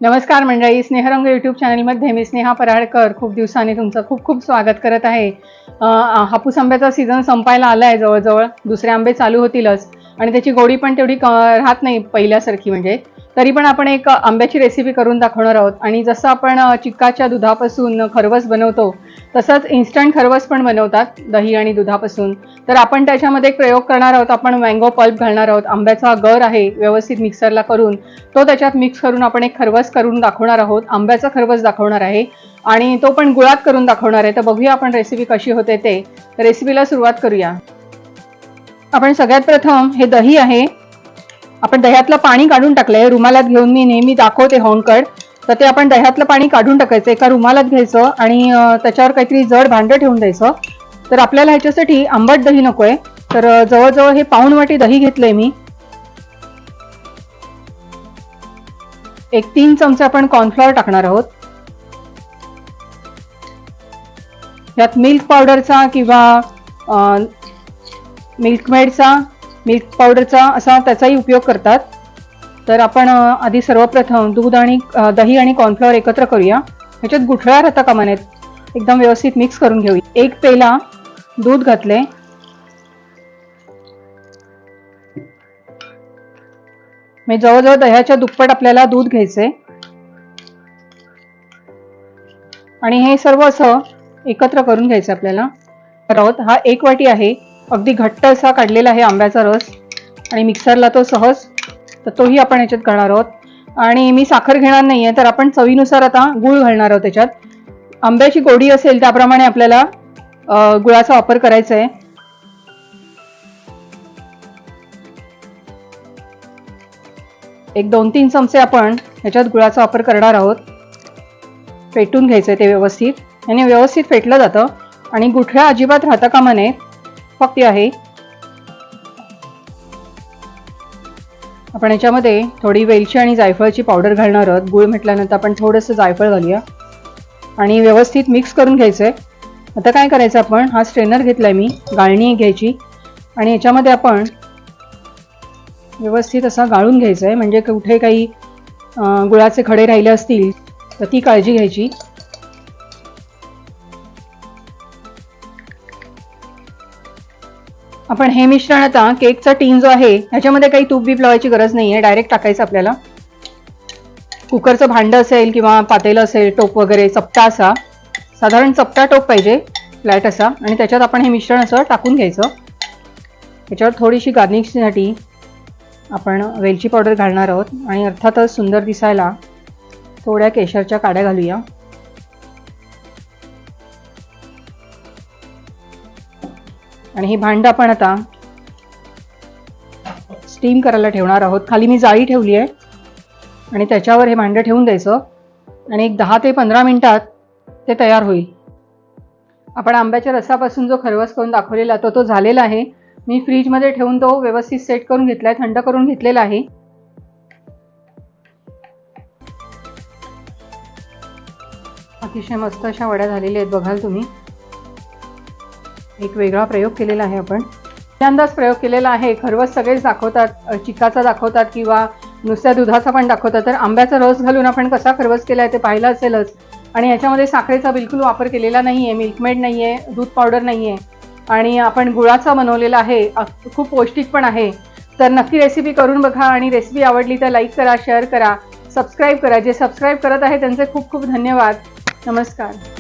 नमस्कार मंडळी, स्नेहरंग यूट्यूब चॅनलमध्ये मी स्नेहा पराडकर खूप दिवसांनी तुमचं खूप खूप स्वागत करत आहे. हापूस आंब्याचा सीझन संपायला आला आहे. जवळजवळ दुसरे आंबे चालू होतीलच आणि त्याची गोडी पण तेवढी राहत नाही पहिल्यासारखी. म्हणजे तरी पण आपण एक आंब्याची रेसिपी करून दाखवणार आहोत. आणि जसं आपण चिक्काच्या दुधापासून खरवस बनवतो तसंच इन्स्टंट खरवस पण बनवतात दही आणि दुधापासून. तर आपण त्याच्यामध्ये एक प्रयोग करणार आहोत. आपण मँगो पल्प घालणार आहोत. आंब्याचा गर आहे व्यवस्थित मिक्सरला करून तो त्याच्यात मिक्स करून आपण एक खरवस करून दाखवणार आहोत. आंब्याचा खरवस दाखवणार आहे आणि तो पण गुळात करून दाखवणार आहे. तर बघूया आपण रेसिपी कशी होते ते. तर रेसिपीला सुरुवात करूया. आपण सगळ्यात प्रथम हे दही आहे, आपण दह्यातलं पाणी काढून टाकलंय. रुमालात घेऊन मी नेहमी दाखवते होंकड. तर ते आपण दह्यातलं पाणी काढून टाकायचं. एका रुमालात घ्यायचं आणि त्याच्यावर काहीतरी जड भांडं ठेवून द्यायचं. तर आपल्याला ह्याच्यासाठी आंबट दही नकोय, तर जवळजवळ हे पाऊण वाटी दही घेतलंय मी. एक 3 चमचे आपण कॉर्नफ्लॉवर टाकणार आहोत. यात मिल्क पावडरचा किंवा मिल्क पावडरचा असा त्याचाही उपयोग करतात. तर आपण आधी सर्वप्रथम दूध आणि दही आणि कॉर्नफ्लॉवर एकत्र करूया. ह्याच्यात गुठळ्या राहता कामा नयेत. एकदम व्यवस्थित मिक्स करून घेऊया. 1 पेला दूध घातले. मी जवळजवळ दह्याच्या दुप्पट आपल्याला दूध घ्यायचंय आणि हे सर्व असं एकत्र करून घ्यायचं आपल्याला. हा 1 वाटी आहे, अगदी घट्ट असा काढलेला आहे आंब्याचा रस आणि मिक्सरला तो सहज. तर तोही आपण याच्यात घालणार आहोत. आणि मी साखर घेणार नाहीये, तर आपण चवीनुसार आता गूळ घालणार आहोत त्याच्यात. आंब्याची गोडी असेल त्याप्रमाणे आपल्याला गुळाचा वापर करायचा आहे. एक 2-3 चमचे आपण ह्याच्यात गुळाचा वापर करणार आहोत. फेटून घ्यायचंय ते व्यवस्थित. याने व्यवस्थित फेटलं जातं आणि गुठळ्या अजिबात राहता कामा नये. फक्त आहे आपण याच्यामध्ये थोडी वेलची आणि जायफळची पावडर घालणार आहोत. गुळ म्हटल्यानंतर आपण थोडंसं जायफळ घालूया आणि व्यवस्थित मिक्स करून घ्यायचंय. आता काय करायचं, आपण हा स्ट्रेनर घेतलाय मी, गाळणी घ्यायची आणि याच्यामध्ये आपण व्यवस्थित असा गाळून घ्यायचं आहे. म्हणजे कुठे काही गुळाचे खडे राहिले असतील तर ती काळजी घ्यायची. आपण हे मिश्रण आता केकचा टीन जो आहे ह्याच्यामध्ये काही तूप बीप लावायची गरज नाही आहे, डायरेक्ट टाकायचं आपल्याला. कुकरचं भांडं असेल किंवा पातेलं असेल, टोप वगैरे चपटा असा, साधारण चपटा टोप पाहिजे, फ्लॅट असा. आणि त्याच्यात आपण हे मिश्रण असं टाकून घ्यायचं. त्याच्यावर थोडीशी गार्निशिंगसाठी आपण वेलची पावडर घालणार आहोत आणि अर्थातच सुंदर दिसायला थोड्या केशरच्या काड्या घालूया. आणि हे भांडं आपण आता स्टीम करायला ठेवणार आहोत. खाली मी जाळी ठेवली आहे आणि त्याच्यावर हे भांडं ठेवून द्यायचं आणि एक 10 ते 15 मिनिटात ते तयार होईल. आपण आंब्याच्या रसापासून जो खरवस करून दाखवलेला तो झालेला आहे. मी फ्रीजमध्ये ठेवून तो व्यवस्थित सेट करून घेतलाय, थंड करून घेतलेला आहे. अतिशय मस्त अशा वड्या झालेल्या आहेत, बघाल तुम्ही. एक वेगळा प्रयोग केलेला आहे आपण. पहिल्यांदाच प्रयोग केलेला आहे. खरवस सगळेच दाखवतात, चिकाचा दाखवतात किंवा नुसत्या दुधाचा पण दाखवतात. तर आंब्याचा रस घालून आपण कसा खरवस केला आहे ते पाहिलं असेलच. आणि याच्यामध्ये साखरेचा बिलकुल वापर केलेला नाही आहे, मिल्कमेड नाही आहे, दूध पावडर नाही आहे आणि आपण गुळाचा बनवलेला आहे. खूप पौष्टिक पण आहे. तर नक्की रेसिपी करून बघा आणि रेसिपी आवडली तर लाईक करा, शेअर करा, सबस्क्राईब करा. जे सबस्क्राईब करत आहे त्यांचे खूप खूप धन्यवाद. नमस्कार.